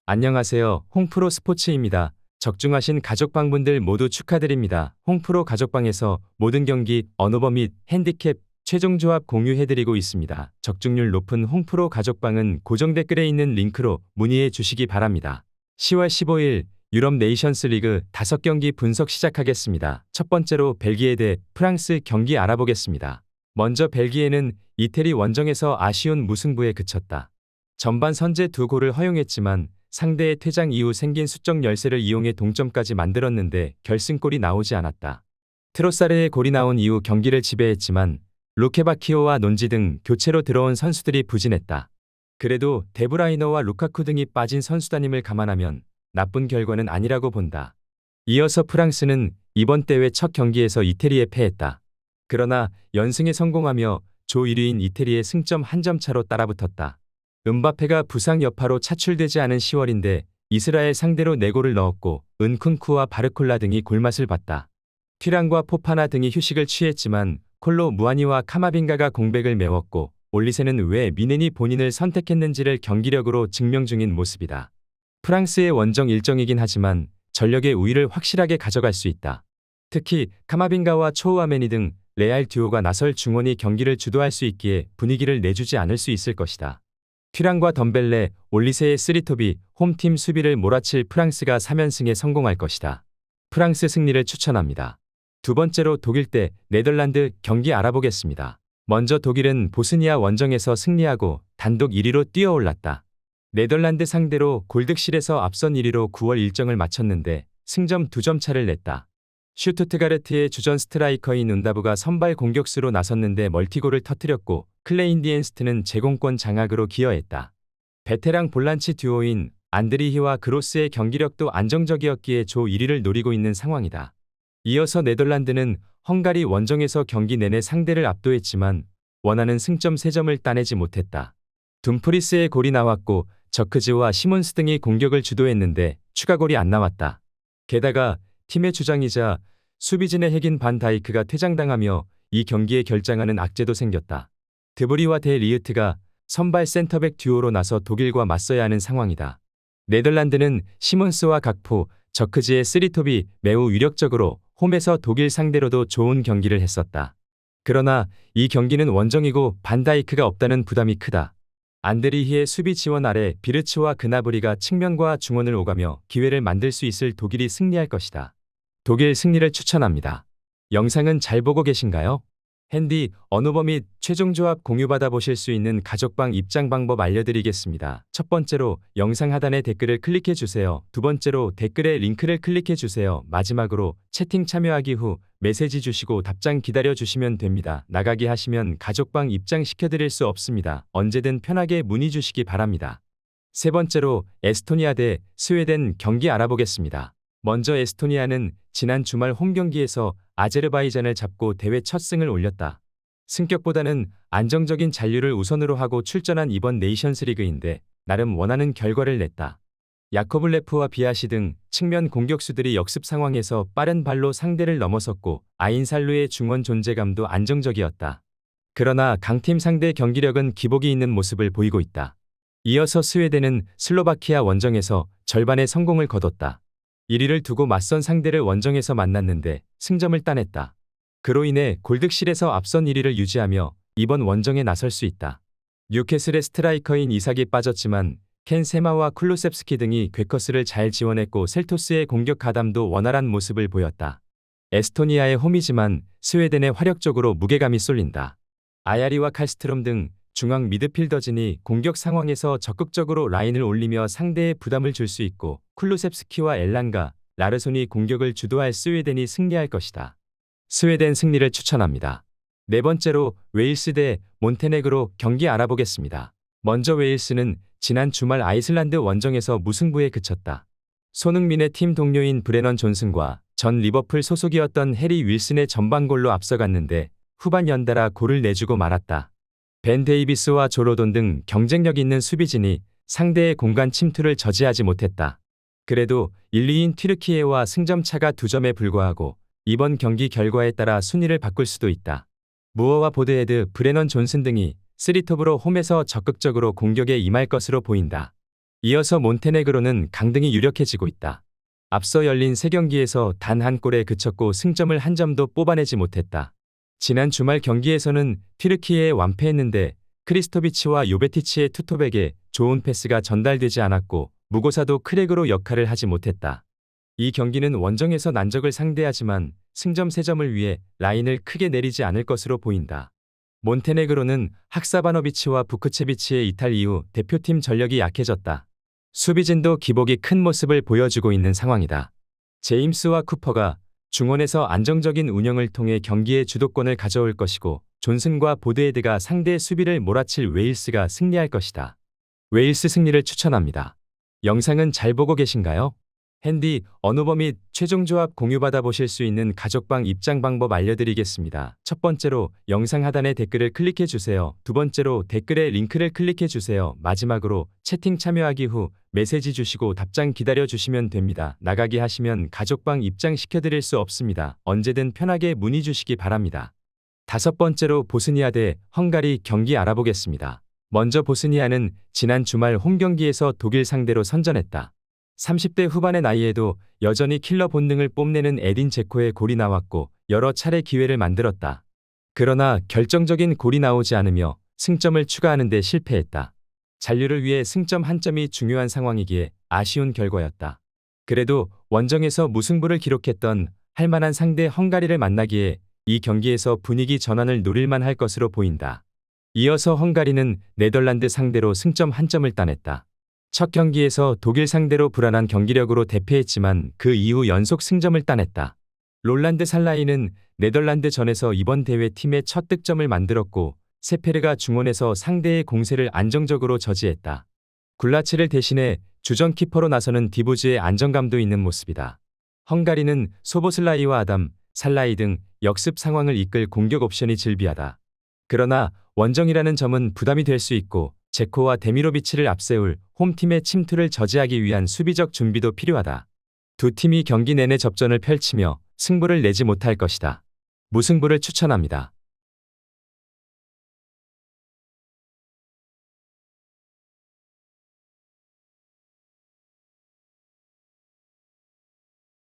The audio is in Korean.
안녕하세요. 홍프로 스포츠입니다. 적중하신 가족방분들 모두 축하드립니다. 홍프로 가족방에서 모든 경기, 언오버 및 핸디캡, 최종 조합 공유해드리고 있습니다. 적중률 높은 홍프로 가족방은 고정 댓글에 있는 링크로 문의해 주시기 바랍니다. 10월 15일 유럽 네이션스 리그 5경기 분석 시작하겠습니다. 첫 번째로 벨기에 대 프랑스 경기 알아보겠습니다. 먼저 벨기에는 이태리 원정에서 아쉬운 무승부에 그쳤다. 전반 선제 2골을 허용했지만 상대의 퇴장 이후 생긴 수적 열세를 이용해 동점까지 만들었는데 결승골이 나오지 않았다. 트로사르의 골이 나온 이후 경기를 지배했지만 루케바키오와 논지 등 교체로 들어온 선수들이 부진했다. 그래도 데브라이너와 루카쿠 등이 빠진 선수단임을 감안하면 나쁜 결과는 아니라고 본다. 이어서 프랑스는 이번 대회 첫 경기에서 이태리에 패했다. 그러나 연승에 성공하며 조 1위인 이태리의 승점 1점 차로 따라붙었다. 음바페가 부상 여파로 차출되지 않은 10월인데 이스라엘 상대로 4골을 넣었고 은쿤쿠와 바르콜라 등이 골맛을 봤다. 튀랑과 포파나 등이 휴식을 취했지만 콜로 무아니와 카마빙가가 공백을 메웠고 올리세는 왜 미넨이 본인을 선택했는지를 경기력으로 증명 중인 모습이다. 프랑스의 원정 일정이긴 하지만 전력의 우위를 확실하게 가져갈 수 있다. 특히 카마빙가와 초우아메니 등 레알 듀오가 나설 중원이 경기를 주도할 수 있기에 분위기를 내주지 않을 수 있을 것이다. 튀랑과 덤벨레, 올리세의 쓰리톱이 홈팀 수비를 몰아칠 프랑스가 3연승에 성공할 것이다. 프랑스 승리를 추천합니다. 두 번째로 독일 대 네덜란드 경기 알아보겠습니다. 먼저 독일은 보스니아 원정에서 승리하고 단독 1위로 뛰어올랐다. 네덜란드 상대로 골득실에서 앞선 1위로 9월 일정을 마쳤는데 승점 2점 차를 냈다. 슈투트가르트의 주전 스트라이커인 운다브가 선발 공격수로 나섰는데 멀티골을 터뜨렸고 클레인디엔스트는 제공권 장악으로 기여했다. 베테랑 볼란치 듀오인 안드리히와 그로스의 경기력도 안정적이었기에 조 1위를 노리고 있는 상황이다. 이어서 네덜란드는 헝가리 원정에서 경기 내내 상대를 압도했지만 원하는 승점 3점을 따내지 못했다. 둠프리스의 골이 나왔고 저크즈와 시몬스 등이 공격을 주도했는데 추가골이 안 나왔다. 게다가 팀의 주장이자 수비진의 핵인 반 다이크가 퇴장당하며 이 경기에 결장하는 악재도 생겼다. 드브리와 데 리으트가 선발 센터백 듀오로 나서 독일과 맞서야 하는 상황이다. 네덜란드는 시몬스와 각포, 저크즈의 쓰리톱이 매우 위력적으로 홈에서 독일 상대로도 좋은 경기를 했었다. 그러나 이 경기는 원정이고 반 다이크가 없다는 부담이 크다. 안드리히의 수비 지원 아래 비르츠와 그나브리가 측면과 중원을 오가며 기회를 만들 수 있을 독일이 승리할 것이다. 독일 승리를 추천합니다. 영상은 잘 보고 계신가요? 핸디, 언오버 및 최종 조합 공유받아 보실 수 있는 가족방 입장 방법 알려드리겠습니다. 첫 번째로 영상 하단의 댓글을 클릭해 주세요. 두 번째로 댓글에 링크를 클릭해 주세요. 마지막으로 채팅 참여하기 후 메시지 주시고 답장 기다려 주시면 됩니다. 나가기 하시면 가족방 입장 시켜드릴 수 없습니다. 언제든 편하게 문의 주시기 바랍니다. 세 번째로 에스토니아 대 스웨덴 경기 알아보겠습니다. 먼저 에스토니아는 지난 주말 홈 경기에서 아제르바이잔을 잡고 대회 첫 승을 올렸다. 승격보다는 안정적인 잔류를 우선으로 하고 출전한 이번 네이션스 리그인데 나름 원하는 결과를 냈다. 야코블레프와 비아시 등 측면 공격수들이 역습 상황에서 빠른 발로 상대를 넘어섰고 아인살루의 중원 존재감도 안정적이었다. 그러나 강팀 상대 경기력은 기복이 있는 모습을 보이고 있다. 이어서 스웨덴은 슬로바키아 원정에서 절반의 성공을 거뒀다. 1위를 두고 맞선 상대를 원정에서 만났는데 승점을 따냈다. 그로 인해 골득실에서 앞선 1위를 유지하며 이번 원정에 나설 수 있다. 뉴캐슬의 스트라이커인 이삭이 빠졌지만 켄 세마와 쿨루셉스키 등이 괴커스를 잘 지원했고 셀토스의 공격 가담도 원활한 모습을 보였다. 에스토니아의 홈이지만 스웨덴의 화력적으로 무게감이 쏠린다. 아야리와 칼스트롬 등 중앙 미드필더진이 공격 상황에서 적극적으로 라인을 올리며 상대에 부담을 줄 수 있고 쿨루셉스키와 엘란가, 라르손이 공격을 주도할 스웨덴이 승리할 것이다. 스웨덴 승리를 추천합니다. 네 번째로 웨일스 대 몬테네그로 경기 알아보겠습니다. 먼저 웨일스는 지난 주말 아이슬란드 원정에서 무승부에 그쳤다. 손흥민의 팀 동료인 브레넌 존슨과 전 리버풀 소속이었던 해리 윌슨의 전반골로 앞서갔는데 후반 연달아 골을 내주고 말았다. 벤 데이비스와 조로돈 등 경쟁력 있는 수비진이 상대의 공간 침투를 저지하지 못했다. 그래도 1, 2인 튀르키예와 승점 차가 2점에 불과하고 이번 경기 결과에 따라 순위를 바꿀 수도 있다. 무어와 보드헤드, 브레넌 존슨 등이 쓰리톱으로 홈에서 적극적으로 공격에 임할 것으로 보인다. 이어서 몬테네그로는 강등이 유력해지고 있다. 앞서 열린 3경기에서 단 한 골에 그쳤고 승점을 한 점도 뽑아내지 못했다. 지난 주말 경기에서는 튀르키예에 완패했는데 크리스토비치와 요베티치의 투톱에게 좋은 패스가 전달되지 않았고 무고사도 크랙으로 역할을 하지 못했다. 이 경기는 원정에서 난적을 상대하지만 승점 3점을 위해 라인을 크게 내리지 않을 것으로 보인다. 몬테네그로는 학사바노비치와 부크체비치의 이탈 이후 대표팀 전력이 약해졌다. 수비진도 기복이 큰 모습을 보여주고 있는 상황이다. 제임스와 쿠퍼가 중원에서 안정적인 운영을 통해 경기의 주도권을 가져올 것이고 존슨과 보드헤드가 상대의 수비를 몰아칠 웨일스가 승리할 것이다. 웨일스 승리를 추천합니다. 영상은 잘 보고 계신가요? 핸디, 언어버 및 최종 조합 공유받아 보실 수 있는 가족방 입장 방법 알려드리겠습니다. 첫 번째로 영상 하단의 댓글을 클릭해 주세요. 두 번째로 댓글에 링크를 클릭해 주세요. 마지막으로 채팅 참여하기 후 메시지 주시고 답장 기다려 주시면 됩니다. 나가기 하시면 가족방 입장시켜 드릴 수 없습니다. 언제든 편하게 문의 주시기 바랍니다. 다섯 번째로 보스니아 대 헝가리 경기 알아보겠습니다. 먼저 보스니아는 지난 주말 홈경기에서 독일 상대로 선전했다. 30대 후반의 나이에도 여전히 킬러 본능을 뽐내는 에딘 제코의 골이 나왔고 여러 차례 기회를 만들었다. 그러나 결정적인 골이 나오지 않으며 승점을 추가하는 데 실패했다. 잔류를 위해 승점 한 점이 중요한 상황이기에 아쉬운 결과였다. 그래도 원정에서 무승부를 기록했던 할만한 상대 헝가리를 만나기에 이 경기에서 분위기 전환을 노릴만 할 것으로 보인다. 이어서 헝가리는 네덜란드 상대로 승점 한 점을 따냈다. 첫 경기에서 독일 상대로 불안한 경기력으로 대패했지만 그 이후 연속 승점을 따냈다. 롤란드 살라이는 네덜란드전에서 이번 대회 팀의 첫 득점을 만들었고 세페르가 중원에서 상대의 공세를 안정적으로 저지했다. 굴라치를 대신해 주전 키퍼로 나서는 디보즈의 안정감도 있는 모습이다. 헝가리는 소보슬라이와 아담, 살라이 등 역습 상황을 이끌 공격 옵션이 즐비하다. 그러나 원정이라는 점은 부담이 될 수 있고 제코와 데미로비치를 앞세울 홈팀의 침투를 저지하기 위한 수비적 준비도 필요하다. 두 팀이 경기 내내 접전을 펼치며 승부를 내지 못할 것이다. 무승부를 추천합니다.